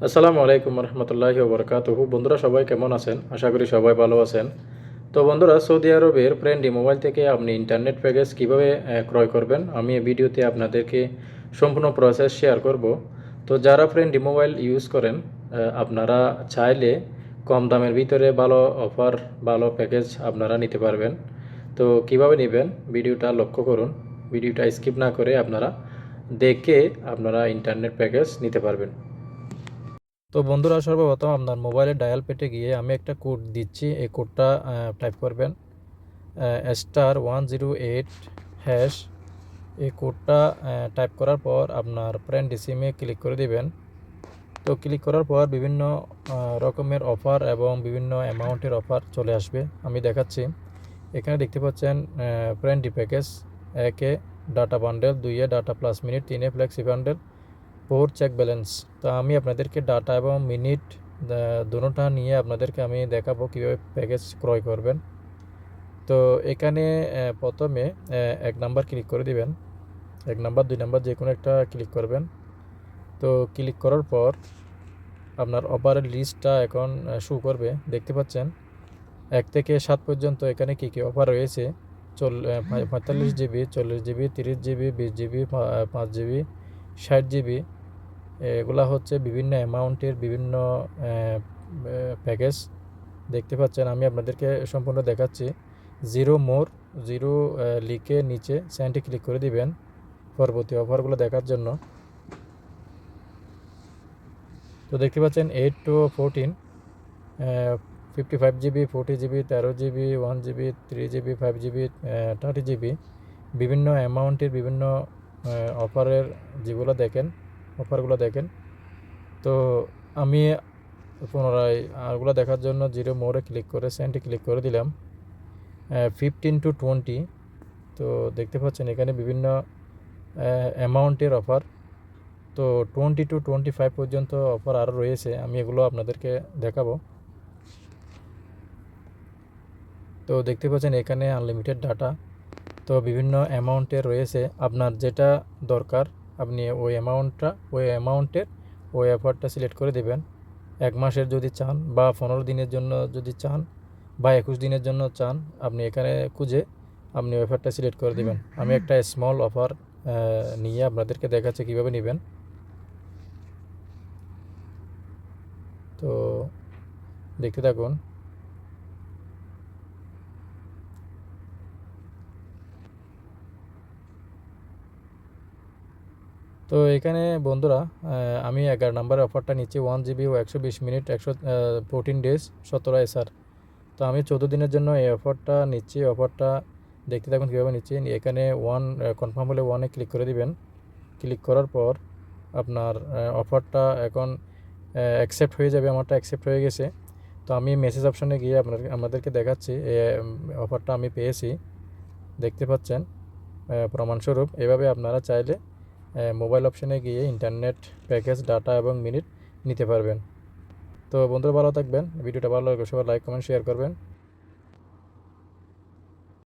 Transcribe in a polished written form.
আসসালামু আলাইকুম রহমতুল্লাহি ওবরকাতুহু। বন্ধুরা সবাই কেমন আছেন? আশা করি সবাই ভালো আছেন। তো বন্ধুরা, সৌদি আরবের ফ্রেন্ডলি মোবাইল থেকে আপনি ইন্টারনেট প্যাকেজ কিভাবে ক্রয় করবেন, আমি এই ভিডিওতে আপনাদেরকে সম্পূর্ণ প্রসেস শেয়ার করব। তো যারা ফ্রেন্ডলি মোবাইল ইউজ করেন, আপনারা চাইলে কম দামের ভিতরে ভালো অফার, ভালো প্যাকেজ আপনারা নিতে পারবেন। তো কিভাবে নেবেন ভিডিওটা লক্ষ্য করুন। ভিডিওটা স্কিপ না করে আপনারা দেখে আপনারা ইন্টারনেট প্যাকেজ নিতে পারবেন। তো বন্ধুরা, সর্বপ্রথম আপনার মোবাইলের ডায়াল পেটে গিয়ে আমি একটা কোড দিচ্ছি, এই কোডটা টাইপ করবেন *108#। এই কোডটা টাইপ করার পর আপনার ফ্রেন্ড সিমে ক্লিক করে দিবেন। তো ক্লিক করার পর বিভিন্ন রকমের অফার এবং বিভিন্ন অ্যামাউন্টের অফার চলে আসবে। আমি দেখাচ্ছি। এখানে দেখতে পাচ্ছেন ফ্রেন্ডলি প্যাকেজ, 1-এ ডাটা বান্ডেল, 2-এ ডাটা প্লাস মিনিট, 3-এ ফ্লেক্সি বান্ডেল, 4 চেক ব্যালেন্স। তো আমি আপনাদেরকে ডাটা এবং মিনিট দুটোটা নিয়ে আপনাদেরকে আমি দেখাবো কীভাবে প্যাকেজ ক্রয় করবেন। তো এখানে প্রথমে 1 নাম্বার ক্লিক করে দিবেন। 1 নাম্বার 2 নাম্বার যে কোনো একটা ক্লিক করবেন। তো ক্লিক করার পর আপনার অফারের লিস্টটা এখন শো করবে। দেখতে পাচ্ছেন 1 থেকে 7 পর্যন্ত এখানে কী কী অফার রয়েছে। 45 GB, 40 GB, 30 GB, 20 GB, 5 GB, 60 GB. এগুলা হচ্ছে বিভিন্ন অ্যামাউন্টের বিভিন্ন প্যাকেজ দেখতে পাচ্ছেন। আমি আপনাদেরকে সম্পূর্ণ দেখাচ্ছি। জিরো মোর, জিরো লিখে নিচে সেন্টে ক্লিক করে দিবেন পরবর্তী অফারগুলো দেখার জন্য। তো দেখতে পাচ্ছেন 8 to 14, 55 GB, 40 GB, 13 GB, 1 GB, 3 GB, 5 GB, 30 GB, বিভিন্ন অ্যামাউন্টের বিভিন্ন অফারের যেগুলো দেখেন, অফারগুলো দেখেন। তো আমি পুনরায় আরগুলো দেখার জন্য জিরো মোড়ে ক্লিক করে সেন্টে ক্লিক করে দিলাম। 15 to 20। তো দেখতে পাচ্ছেন এখানে বিভিন্ন অ্যামাউন্টের অফার। তো 20 to 25 পর্যন্ত অফার আরও রয়েছে, আমি এগুলো আপনাদেরকে দেখাবো। তো দেখতে পাচ্ছেন এখানে আনলিমিটেড ডাটা। তো বিভিন্ন অ্যামাউন্টের রয়েছে, আপনার যেটা দরকার আপনি ওই অ্যামাউন্টের ওই অফারটা সিলেক্ট করে দেবেন। 1 মাসের যদি চান, বা 15 দিনের জন্য যদি চান, বা 21 দিনের জন্য চান, আপনি এখানে খুঁজে আপনি অফারটা সিলেক্ট করে দেবেন। আমি একটা স্মল অফার নিয়ে আপনাদেরকে দেখাচ্ছি কীভাবে নেবেন। তো দেখতে থাকুন। তো এখানে বন্ধুরা, আমি 11 নম্বরের অফারটা নিচ্ছি। 1 জিবি ও 120 মিনিট, 14 ডেজ, 17 SR। তো আমি 14 দিনের জন্য এই অফারটা নিচ্ছি। অফারটা দেখতে থাকুন কীভাবে নিচ্ছি। এখানে কনফার্ম হলে 1-এ ক্লিক করে দিবেন। ক্লিক করার পর আপনার অফারটা এখন অ্যাকসেপ্ট হয়ে যাবে। আমারটা অ্যাকসেপ্ট হয়ে গেছে। তো আমি মেসেজ অপশানে গিয়ে আপনাদেরকে দেখাচ্ছি অফারটা আমি পেয়েছি। দেখতে পাচ্ছেন প্রমাণস্বরূপ। এভাবে আপনারা চাইলে মোবাইল অপশানে গিয়ে ইন্টারনেট প্যাকেজ, ডাটা এবং মিনিট নিতে পারবেন। তো বন্ধুরা, ভালো থাকবেন। ভিডিওটা ভালো লাগলে সবাই লাইক, কমেন্ট, শেয়ার করবেন।